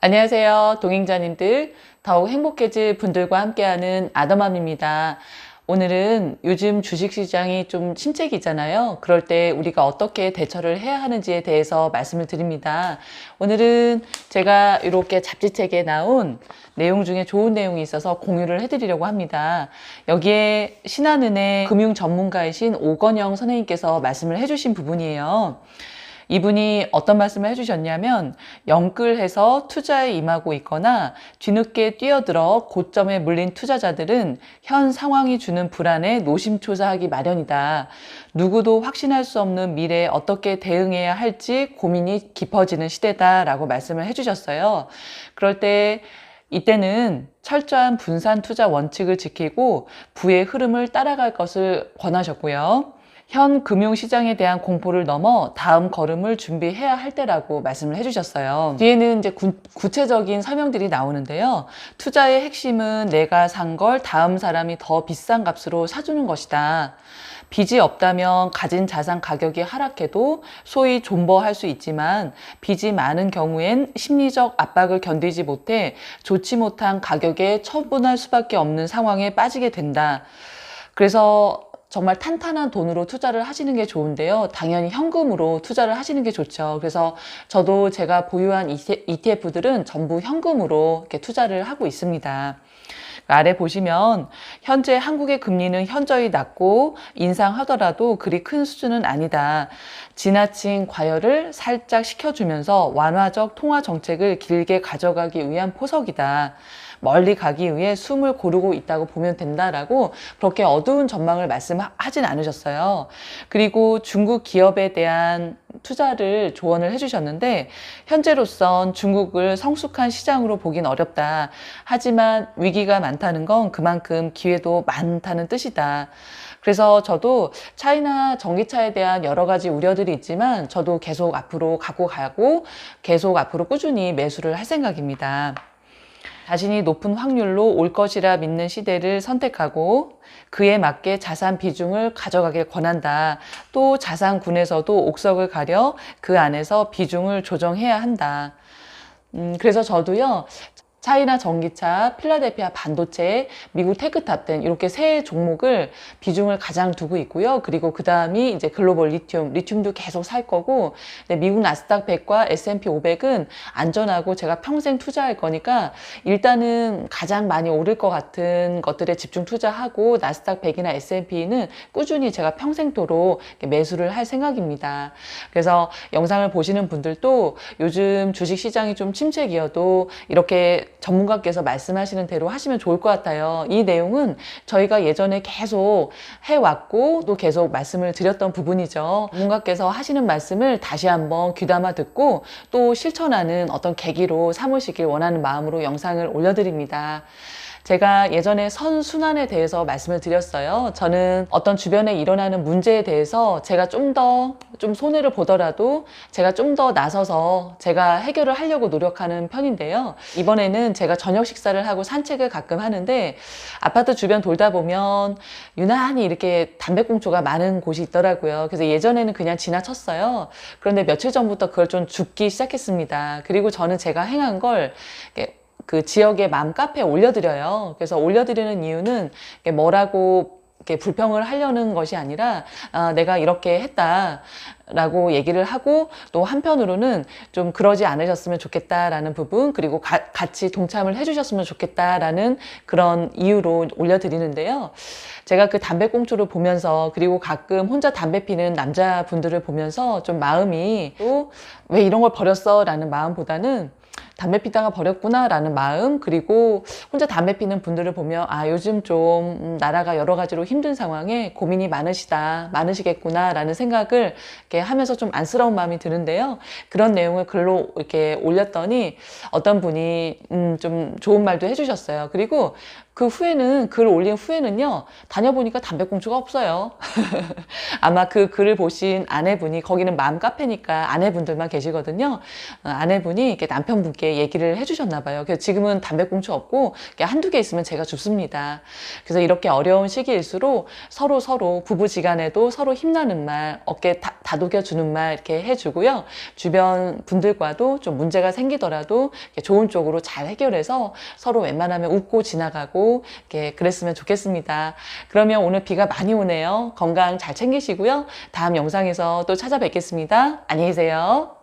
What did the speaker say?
안녕하세요. 동행자님들, 더욱 행복해질 분들과 함께하는 아더맘입니다. 오늘은 요즘 주식시장이 좀 침체기잖아요. 그럴 때 우리가 어떻게 대처를 해야 하는지에 대해서 말씀을 드립니다. 오늘은 제가 이렇게 잡지책에 나온 내용 중에 좋은 내용이 있어서 공유를 해드리려고 합니다. 여기에 신한은행 금융 전문가이신 오건영 선생님께서 말씀을 해주신 부분이에요. 이분이 어떤 말씀을 해주셨냐면 영끌해서 투자에 임하고 있거나 뒤늦게 뛰어들어 고점에 물린 투자자들은 현 상황이 주는 불안에 노심초사하기 마련이다. 누구도 확신할 수 없는 미래에 어떻게 대응해야 할지 고민이 깊어지는 시대다라고 말씀을 해주셨어요. 그럴 때 이때는 철저한 분산 투자 원칙을 지키고 부의 흐름을 따라갈 것을 권하셨고요. 현 금융시장에 대한 공포를 넘어 다음 걸음을 준비해야 할 때라고 말씀을 해주셨어요. 뒤에는 이제 구체적인 설명들이 나오는데요. 투자의 핵심은 내가 산 걸 다음 사람이 더 비싼 값으로 사주는 것이다. 빚이 없다면 가진 자산 가격이 하락해도 소위 존버할 수 있지만 빚이 많은 경우엔 심리적 압박을 견디지 못해 좋지 못한 가격에 처분할 수밖에 없는 상황에 빠지게 된다. 그래서 정말 탄탄한 돈으로 투자를 하시는 게 좋은데요. 당연히 현금으로 투자를 하시는 게 좋죠. 그래서 저도 제가 보유한 ETF들은 전부 현금으로 이렇게 투자를 하고 있습니다. 아래 보시면 현재 한국의 금리는 현저히 낮고 인상하더라도 그리 큰 수준은 아니다. 지나친 과열을 살짝 식혀주면서 완화적 통화 정책을 길게 가져가기 위한 포석이다. 멀리 가기 위해 숨을 고르고 있다고 보면 된다라고 그렇게 어두운 전망을 말씀하진 않으셨어요. 그리고 중국 기업에 대한 투자를 조언을 해주셨는데 현재로선 중국을 성숙한 시장으로 보긴 어렵다. 하지만 위기가 많다는 건 그만큼 기회도 많다는 뜻이다. 그래서 저도 차이나 전기차에 대한 여러 가지 우려들이 있지만 저도 계속 앞으로 갖고 가고 계속 앞으로 꾸준히 매수를 할 생각입니다. 자신이 높은 확률로 올 것이라 믿는 시대를 선택하고 그에 맞게 자산 비중을 가져가길 권한다. 또 자산군에서도 옥석을 가려 그 안에서 비중을 조정해야 한다. 그래서 저도요. 차이나 전기차, 필라델피아 반도체, 미국 테크탑 등 이렇게 세 종목을 비중을 가장 두고 있고요. 그리고 그 다음이 이제 글로벌 리튬도 계속 살 거고, 미국 나스닥 100과 S&P 500은 안전하고 제가 평생 투자할 거니까 일단은 가장 많이 오를 것 같은 것들에 집중 투자하고 나스닥 100이나 S&P는 꾸준히 제가 평생토록 매수를 할 생각입니다. 그래서 영상을 보시는 분들도 요즘 주식시장이 좀 침체기여도 이렇게 전문가께서 말씀하시는 대로 하시면 좋을 것 같아요. 이 내용은 저희가 예전에 계속 해왔고 또 계속 말씀을 드렸던 부분이죠. 전문가께서 하시는 말씀을 다시 한번 귀담아 듣고 또 실천하는 어떤 계기로 삼으시길 원하는 마음으로 영상을 올려드립니다. 제가 예전에 선순환에 대해서 말씀을 드렸어요. 저는 어떤 주변에 일어나는 문제에 대해서 제가 좀 손해를 보더라도 제가 좀 더 나서서 제가 해결을 하려고 노력하는 편인데요. 이번에는 제가 저녁 식사를 하고 산책을 가끔 하는데 아파트 주변 돌다 보면 유난히 이렇게 담배꽁초가 많은 곳이 있더라고요. 그래서 예전에는 그냥 지나쳤어요. 그런데 며칠 전부터 그걸 좀 줍기 시작했습니다. 그리고 저는 제가 행한 걸 그 지역의 맘카페에 올려드려요. 그래서 올려드리는 이유는 뭐라고 이렇게 불평을 하려는 것이 아니라 내가 이렇게 했다라고 얘기를 하고 또 한편으로는 좀 그러지 않으셨으면 좋겠다라는 부분 그리고 같이 동참을 해주셨으면 좋겠다라는 그런 이유로 올려드리는데요. 제가 그 담배꽁초를 보면서 그리고 가끔 혼자 담배 피는 남자분들을 보면서 좀 마음이 또 왜 이런 걸 버렸어? 라는 마음보다는 담배 피다가 버렸구나 라는 마음 그리고 혼자 담배 피는 분들을 보면 요즘 좀 나라가 여러 가지로 힘든 상황에 고민이 많으시겠구나 라는 생각을 이렇게 하면서 좀 안쓰러운 마음이 드는데요. 그런 내용을 글로 이렇게 올렸더니 어떤 분이 좀 좋은 말도 해주셨어요. 그리고 그 후에는, 글 올린 후에는요, 다녀보니까 담배꽁초가 없어요. 아마 그 글을 보신 아내분이, 거기는 맘 카페니까 아내분들만 계시거든요. 아내분이 이렇게 남편분께 얘기를 해주셨나 봐요. 그래서 지금은 담배꽁초 없고 한두 개 있으면 제가 줍습니다. 그래서 이렇게 어려운 시기일수록 서로 부부지간에도 서로 힘나는 말, 어깨 다독여주는 말 이렇게 해주고요. 주변 분들과도 좀 문제가 생기더라도 좋은 쪽으로 잘 해결해서 서로 웬만하면 웃고 지나가고 이렇게 그랬으면 좋겠습니다. 그러면 오늘 비가 많이 오네요. 건강 잘 챙기시고요. 다음 영상에서 또 찾아뵙겠습니다. 안녕히 계세요.